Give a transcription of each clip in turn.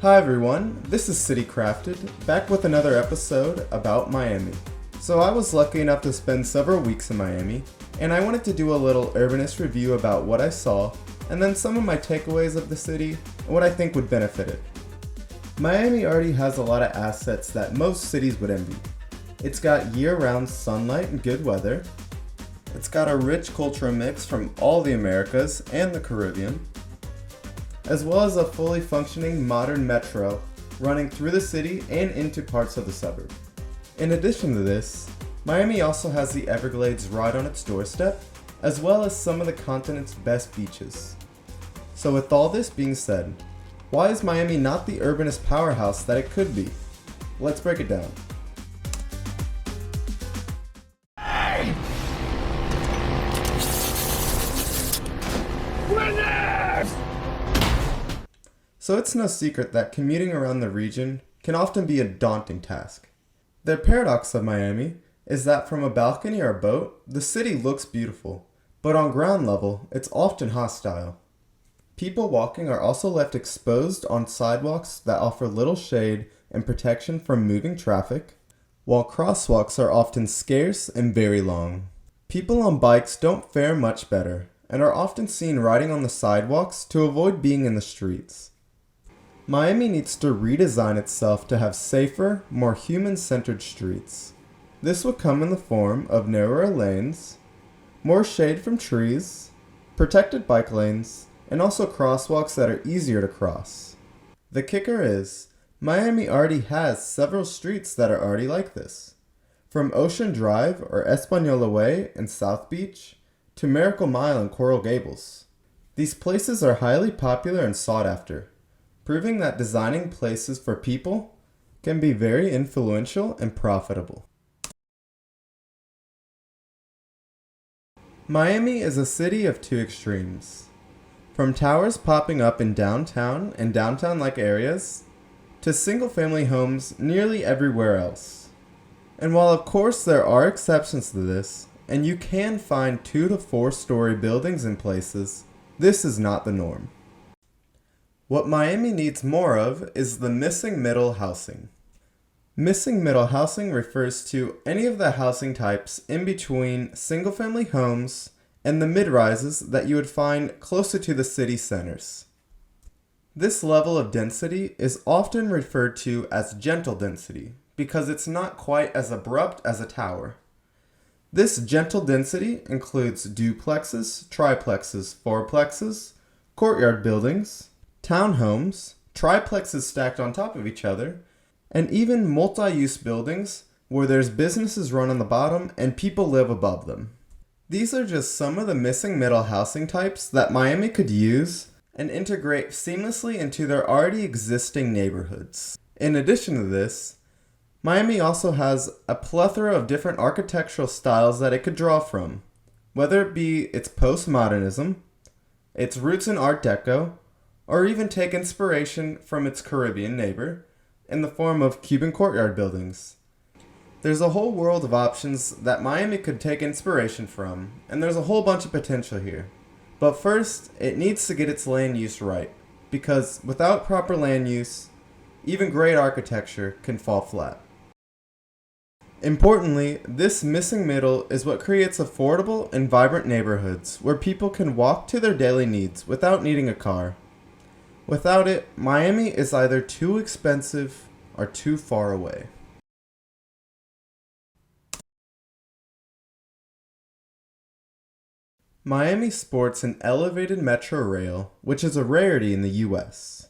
Hi everyone, this is City Crafted, back with another episode about Miami. So I was lucky enough to spend several weeks in Miami, and I wanted to do a little urbanist review about what I saw, and then some of my takeaways of the city, and what I think would benefit it. Miami already has a lot of assets that most cities would envy. It's got year-round sunlight and good weather. It's got a rich cultural mix from all the Americas and the Caribbean, as well as a fully functioning modern metro running through the city and into parts of the suburb. In addition to this, Miami also has the Everglades right on its doorstep, as well as some of the continent's best beaches. So with all this being said, why is Miami not the urbanist powerhouse that it could be? Let's break it down. So it's no secret that commuting around the region can often be a daunting task. The paradox of Miami is that from a balcony or a boat, the city looks beautiful, but on ground level, it's often hostile. People walking are also left exposed on sidewalks that offer little shade and protection from moving traffic, while crosswalks are often scarce and very long. People on bikes don't fare much better, and are often seen riding on the sidewalks to avoid being in the streets. Miami needs to redesign itself to have safer, more human-centered streets. This would come in the form of narrower lanes, more shade from trees, protected bike lanes, and also crosswalks that are easier to cross. The kicker is, Miami already has several streets that are already like this. From Ocean Drive or Espanola Way in South Beach to Miracle Mile in Coral Gables. These places are highly popular and sought after, proving that designing places for people can be very influential and profitable. Miami is a city of two extremes. From towers popping up in downtown and downtown-like areas, to single-family homes nearly everywhere else. And while of course there are exceptions to this, and you can find 2 to 4 story buildings in places, this is not the norm. What Miami needs more of is the missing middle housing. Missing middle housing refers to any of the housing types in between single-family homes and the mid-rises that you would find closer to the city centers. This level of density is often referred to as gentle density because it's not quite as abrupt as a tower. This gentle density includes duplexes, triplexes, fourplexes, courtyard buildings, townhomes, triplexes stacked on top of each other, and even multi-use buildings where there's businesses run on the bottom and people live above them. These are just some of the missing middle housing types that Miami could use and integrate seamlessly into their already existing neighborhoods. In addition to this, Miami also has a plethora of different architectural styles that it could draw from, whether it be its postmodernism, its roots in Art Deco, or even take inspiration from its Caribbean neighbor in the form of Cuban courtyard buildings. There's a whole world of options that Miami could take inspiration from, and there's a whole bunch of potential here. But first, it needs to get its land use right, because without proper land use, even great architecture can fall flat. Importantly, this missing middle is what creates affordable and vibrant neighborhoods where people can walk to their daily needs without needing a car. Without it, Miami is either too expensive or too far away. Miami sports an elevated metro rail, which is a rarity in the US.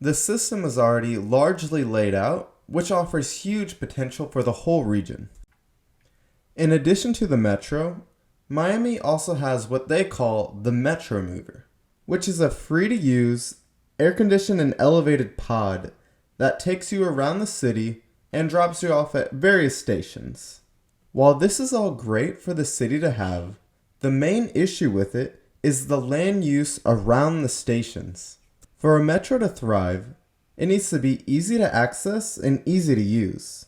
The system is already largely laid out, which offers huge potential for the whole region. In addition to the metro, Miami also has what they call the Metro Mover, which is a free-to-use, air-conditioned and elevated pod that takes you around the city and drops you off at various stations. While this is all great for the city to have, the main issue with it is the land use around the stations. For a metro to thrive, it needs to be easy to access and easy to use.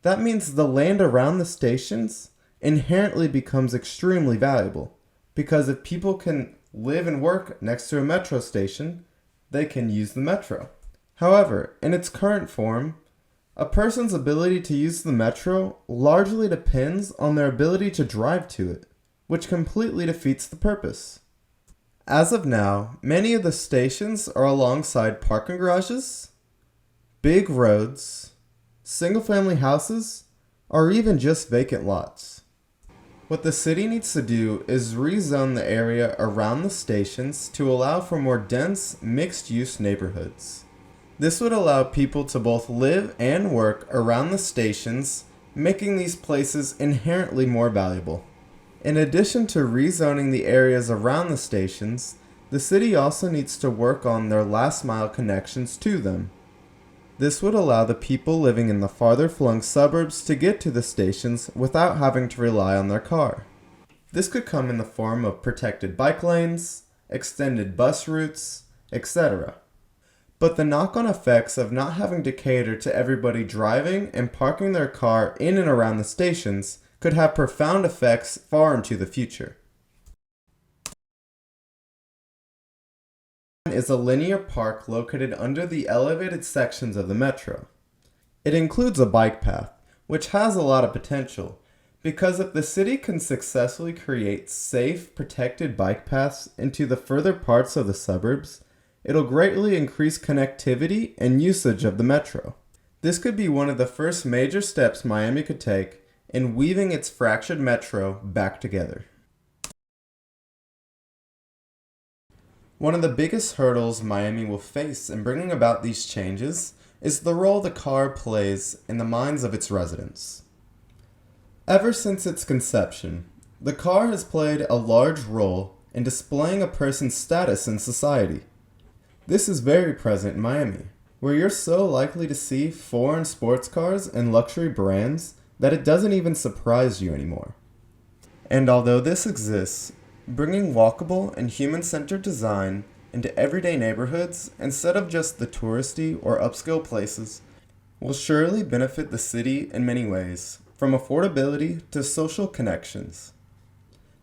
That means the land around the stations inherently becomes extremely valuable, because if people can live and work next to a metro station, they can use the metro. However, in its current form, a person's ability to use the metro largely depends on their ability to drive to it, which completely defeats the purpose. As of now, many of the stations are alongside parking garages, big roads, single-family houses, or even just vacant lots. What the city needs to do is rezone the area around the stations to allow for more dense, mixed-use neighborhoods. This would allow people to both live and work around the stations, making these places inherently more valuable. In addition to rezoning the areas around the stations, the city also needs to work on their last-mile connections to them. This would allow the people living in the farther flung suburbs to get to the stations without having to rely on their car. This could come in the form of protected bike lanes, extended bus routes, etc. But the knock-on effects of not having to cater to everybody driving and parking their car in and around the stations could have profound effects far into the future. Is a linear park located under the elevated sections of the metro. It includes a bike path, which has a lot of potential, because if the city can successfully create safe, protected bike paths into the further parts of the suburbs, it'll greatly increase connectivity and usage of the metro. This could be one of the first major steps Miami could take in weaving its fractured metro back together. One of the biggest hurdles Miami will face in bringing about these changes is the role the car plays in the minds of its residents. Ever since its conception, the car has played a large role in displaying a person's status in society. This is very present in Miami, where you're so likely to see foreign sports cars and luxury brands that it doesn't even surprise you anymore. And although this exists, bringing walkable and human-centered design into everyday neighborhoods instead of just the touristy or upscale places will surely benefit the city in many ways, from affordability to social connections.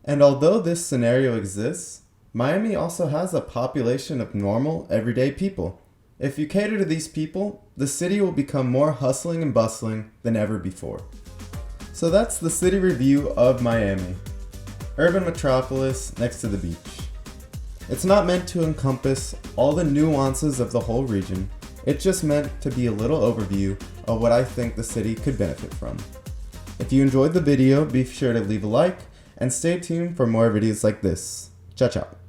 And although this scenario exists, Miami also has a population of normal, everyday people. If you cater to these people, the city will become more hustling and bustling than ever before. So that's the city review of Miami. Urban metropolis next to the beach. It's not meant to encompass all the nuances of the whole region. It's just meant to be a little overview of what I think the city could benefit from. If you enjoyed the video, be sure to leave a like and stay tuned for more videos like this. Ciao, ciao.